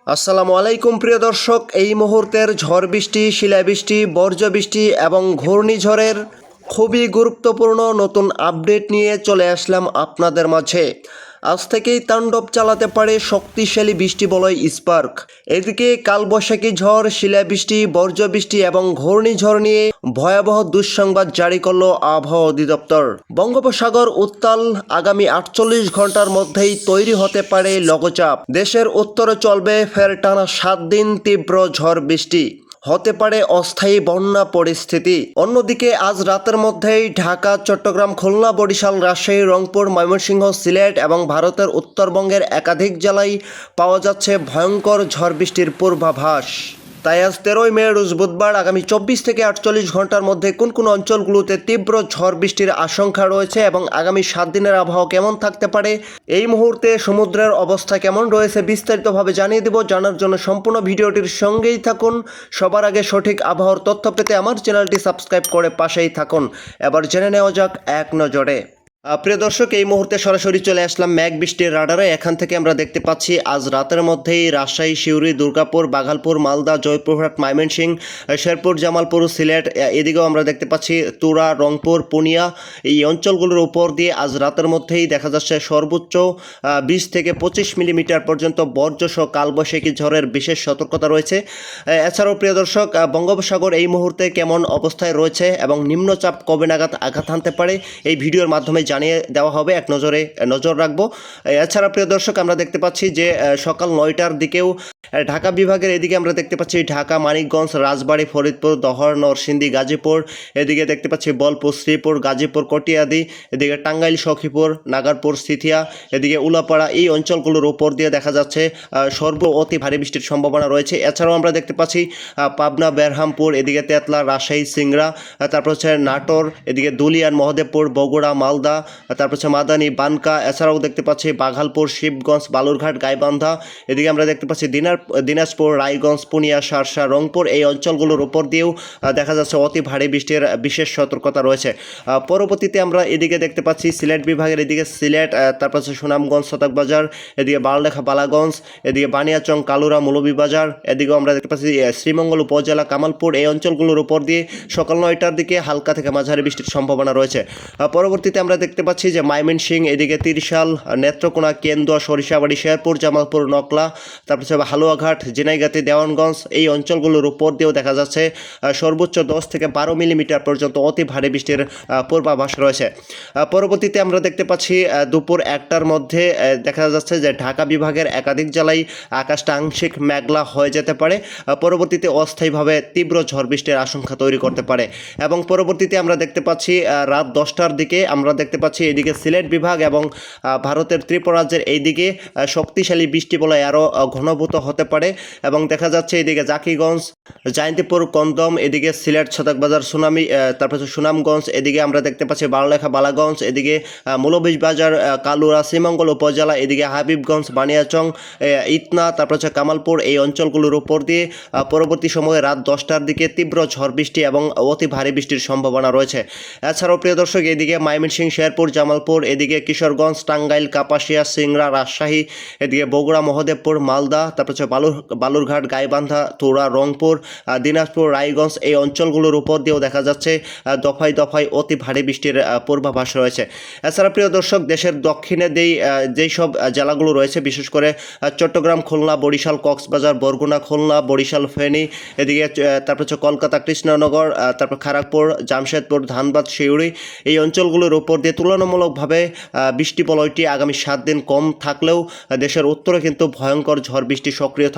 আসসালামু আলাইকুম প্রিয় দর্শক, এই মুহূর্তের ঝড় বৃষ্টি, শিলাবৃষ্টি, বর্জ্যবৃষ্টি এবং ঘূর্ণিঝড়ের খুবই গুরুত্বপূর্ণ নতুন আপডেট নিয়ে চলে আসলাম আপনাদের মাঝে। আজ থেকেই তাণ্ডব চালাতে পারে শক্তিশালী বৃষ্টি বলয় স্পার্ক। এদিকে কালবৈশাখী ঝড়, শিলাবৃষ্টি, বর্জ্যবৃষ্টি এবং ঘূর্ণিঝড় নিয়ে ভয়াবহ দুঃসংবাদ জারি করল আবহাওয়া অধিদপ্তর। বঙ্গোপসাগর উত্তাল, আগামী 48 ঘন্টার মধ্যেই তৈরি হতে পারে লঘুচাপ। দেশের উত্তরে চলবে ফের টানা 7 দিন তীব্র ঝড় বৃষ্টি, হতে পারে অস্থায়ী বন্যা পরিস্থিতি। অন্যদিকে আজ রাতের মধ্যেই ঢাকা, চট্টগ্রাম, খুলনা, বরিশাল, রাজশাহী, রংপুর, ময়মনসিংহ, সিলেট এবং ভারতের উত্তরবঙ্গের একাধিক জেলায় পাওয়া যাচ্ছে ভয়ঙ্কর ঝড় বৃষ্টির পূর্বাভাস। তাই আজ 13ই মে রোজ বুধবার আগামী 24 থেকে 48 ঘন্টার মধ্যে কোন কোন অঞ্চলগুলোতে তীব্র ঝড় বৃষ্টির আশঙ্কা রয়েছে এবং আগামী 7 দিনের আবহাওয়া কেমন থাকতে পারে, এই মুহূর্তে সমুদ্রের অবস্থা কেমন রয়েছে বিস্তারিতভাবে জানিয়ে দেব। জানার জন্য সম্পূর্ণ ভিডিওটির সঙ্গেই থাকুন। সবার আগে সঠিক আবহাওয়ার তথ্য পেতে আমার চ্যানেলটি সাবস্ক্রাইব করে পাশেই থাকুন। এবার জেনে নেওয়া যাক এক নজরে। প্রিয় দর্শক, এই মুহূর্তে সরাসরি চলে আসলাম মেঘ বৃষ্টির রাডারে। এখান থেকে আমরা দেখতে পাচ্ছি আজ রাতের মধ্যেই রাজশাহী, সিউড়ি, দুর্গাপুর, বাঘালপুর, মালদা, জয়পুরহাট, ময়মনসিংহ, শেরপুর, জামালপুর, সিলেট, এদিকেও আমরা দেখতে পাচ্ছি তুরা, রংপুর, পুনিয়া, এই অঞ্চলগুলোর উপর দিয়ে আজ রাতের মধ্যেই দেখা যাচ্ছে সর্বোচ্চ 20 থেকে 25 মিলিমিটার পর্যন্ত বর্জ্যসহ কালবৈশাখী ঝড়ের বিশেষ সতর্কতা রয়েছে। এছাড়াও প্রিয় দর্শক, বঙ্গোপসাগর এই মুহূর্তে কেমন অবস্থায় রয়েছে এবং নিম্নচাপ কবে নাগাদ আঘাত হানতে পারে, এই ভিডিওর মাধ্যমে জানিয়ে দেওয়া হবে। এক নজরে নজর রাখবো। এছাড়া প্রিয় দর্শক, আমরা দেখতে পাচ্ছি যে সকাল 9টার দিকেও ঢাকা বিভাগের এদিকে আমরা দেখতে পাচ্ছি ঢাকা, মানিকগঞ্জ, রাজবাড়ী, ফরিদপুর, দহর, নরসিংদী, গাজীপুর, এদিকে দেখতে পাচ্ছি বলপুর, শ্রীপুর, গাজীপুর, কটিয়াদি, এদিকে টাঙ্গাইল, সখীপুর, নাগারপুর, সিথিয়া, এদিকে উলাপাড়া, এই অঞ্চলগুলোর উপর দিয়ে দেখা যাচ্ছে সর্ব অতি ভারী বৃষ্টির সম্ভাবনা রয়েছে। এছাড়াও আমরা দেখতে পাচ্ছি পাবনা, বেরহামপুর, এদিকে তেতলা, রাজশাহী, সিংড়া, তারপর হচ্ছে নাটোর, এদিকে দুলিয়ান, মহদেবপুর, বগুড়া, মালদা, তারপর হচ্ছে মাদানী, বানকা। এছাড়াও দেখতে পাচ্ছি বাঘালপুর, শিবগঞ্জ, বালুরঘাট, গাইবান্ধা, এদিকে আমরা দেখতে পাচ্ছি দিনাজপুর, রায়গঞ্জ, পুনিয়া, শার্শা, রংপুর, এই অঞ্চলগুলোর উপর দিয়েও দেখা যাচ্ছে অতি ভারী বৃষ্টির বিশেষ সতর্কতা রয়েছে। পরবর্তীতে আমরা এদিকে দেখতে পাচ্ছি সিলেট বিভাগের এদিকে সিলেট, তারপর হচ্ছে সুনামগঞ্জ, সদকবাজার, এদিকে বারলেখা, বালাগঞ্জ, এদিকে বানিয়াচং, কালুরা, মৌলভীবাজার, এদিকেও আমরা দেখতে পাচ্ছি শ্রীমঙ্গল উপজেলা, কামালপুর, এই অঞ্চলগুলোর উপর দিয়ে সকাল 9টার দিকে হালকা থেকে মাঝারি বৃষ্টির সম্ভাবনা রয়েছে। পরবর্তীতে আমরা দেখতে পাচ্ছি যে ময়মনসিংহ, এদিকে তিরশাল, নেত্রকোনা, কেন্দুয়া, সরিষাবাড়ি, শেরপুর, জামালপুর, নকলা, তারপর হচ্ছে হালুয়াঘাট, ঝিনাইগাতি, দেওয়ানগঞ্জ, এই অঞ্চলগুলোর উপর দিয়েও দেখা যাচ্ছে সর্বোচ্চ 10 থেকে 12 মিলিমিটার পর্যন্ত অতি ভারী বৃষ্টির পূর্বাভাস রয়েছে। পরবর্তীতে আমরা দেখতে পাচ্ছি দুপুর 1টার মধ্যে দেখা যাচ্ছে যে ঢাকা বিভাগের একাধিক জেলায় আকাশটা আংশিক মেঘলা হয়ে যেতে পারে। পরবর্তীতে অস্থায়ীভাবে তীব্র ঝড় বৃষ্টির আশঙ্কা তৈরি করতে পারে এবং পরবর্তীতে আমরা দেখতে পাচ্ছি রাত 10টার দিকে আমরা দেখতে পাচ্ছি এদিকে সিলেট বিভাগ এবং ভারতের ত্রিপুরা রাজ্যের এইদিকে শক্তিশালী বৃষ্টি বলয় আরও ঘনীভূত হতে পারে এবং দেখা যাচ্ছে এদিকে জাকিগঞ্জ, জয়ন্তীপুর, কন্দম, এদিকে সিলেট, সদকবাজার, তারপর সুনামগঞ্জ, এদিকে আমরা দেখতে পাচ্ছি বারলেখা, বালাগঞ্জ, এদিকে মৌলভীবাজার, কালুরা, শ্রীমঙ্গল উপজেলা, এদিকে হাবিবগঞ্জ, বানিয়াচং, ইতনা, তারপর হচ্ছে কামালপুর, এই অঞ্চলগুলোর উপর দিয়ে পরবর্তী সময়ে রাত 10টার দিকে তীব্র ঝড় বৃষ্টি এবং অতি ভারী বৃষ্টির সম্ভাবনা রয়েছে। এছাড়াও প্রিয় দর্শক, এদিকে ময়মনসিংহ, শেরপুর, জামালপুর, এদিকে কিশোরগঞ্জ, টাঙ্গাইল, কাপাসিয়া, সিংড়া, রাজশাহী, এদিকে বগুড়া, মহদেবপুর, মালদা, তারপর হচ্ছে বালুরঘাট, গাইবান্ধা, তুরা, রংপুর, দিনাজপুর, রায়গঞ্জ, এই অঞ্চলগুলোর উপর দিয়েও দেখা যাচ্ছে দফায় দফায় অতি ভারী বৃষ্টির পূর্বাভাস রয়েছে। এছাড়া প্রিয় দর্শক, দেশের দক্ষিণে যেই সব জেলাগুলো রয়েছে, বিশেষ করে চট্টগ্রাম, খুলনা, বরিশাল, কক্সবাজার, বরগুনা, খুলনা, বরিশাল, ফেনী, এদিকে তারপর হচ্ছে কলকাতা, কৃষ্ণনগর, তারপর খড়গপুর, জামশেদপুর, ধানবাদ, সিউড়ি, এই অঞ্চলগুলোর উপর দিয়ে তুলনামূলকভাবে বৃষ্টি বলয়টি আগামী 7 দিন কম থাকলেও দেশের উত্তরে কিন্তু ভয়ঙ্কর ঝড় বৃষ্টি সক্রিয়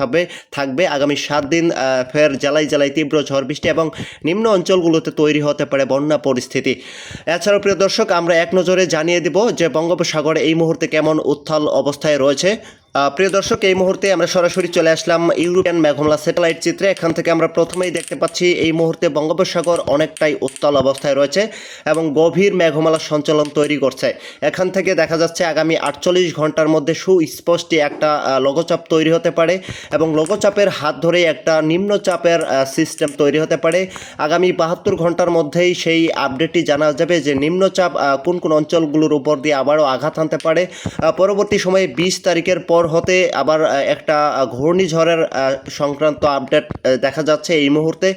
থাকবে। আগামী 7 দিন ফের জেলায় জেলায় তীব্র ঝড় বৃষ্টি এবং নিম্ন অঞ্চলগুলোতে তৈরি হতে পারে বন্যা পরিস্থিতি। এছাড়াও প্রিয় দর্শক, আমরা এক নজরে জানিয়ে দেব যে বঙ্গোপসাগরে এই মুহূর্তে কেমন উত্তাল অবস্থায় রয়েছে। প্রিয় দর্শক, এই মুহূর্তে আমরা সরাসরি চলে আসলাম ইউরোপিয়ান মেঘমালা স্যাটেলাইট চিত্রে। এখান থেকে আমরা প্রথমেই দেখতে পাচ্ছি এই মুহূর্তে বঙ্গোপসাগর অনেকটাই উত্তাল অবস্থায় রয়েছে এবং গভীর মেঘমালা সঞ্চালন তৈরি করছে। এখান থেকে দেখা যাচ্ছে আগামী 48 ঘন্টার মধ্যে সুস্পষ্ট একটা লঘুচাপ তৈরি হতে পারে এবং লঘুচাপের হাত ধরে একটা নিম্নচাপের সিস্টেম তৈরি হতে পারে। আগামী 72 ঘন্টার মধ্যেই সেই আপডেটটি জানা যাবে যে নিম্নচাপ কোন কোন অঞ্চলগুলোর উপর দিয়ে আবারও আঘাত হানতে পারে। পরবর্তী সময়ে 20 তারিখের পর হতে আবার একটা ঘূর্ণিঝড়ের সংক্রান্ত আপডেট দেখা যাচ্ছে এই মুহূর্তে।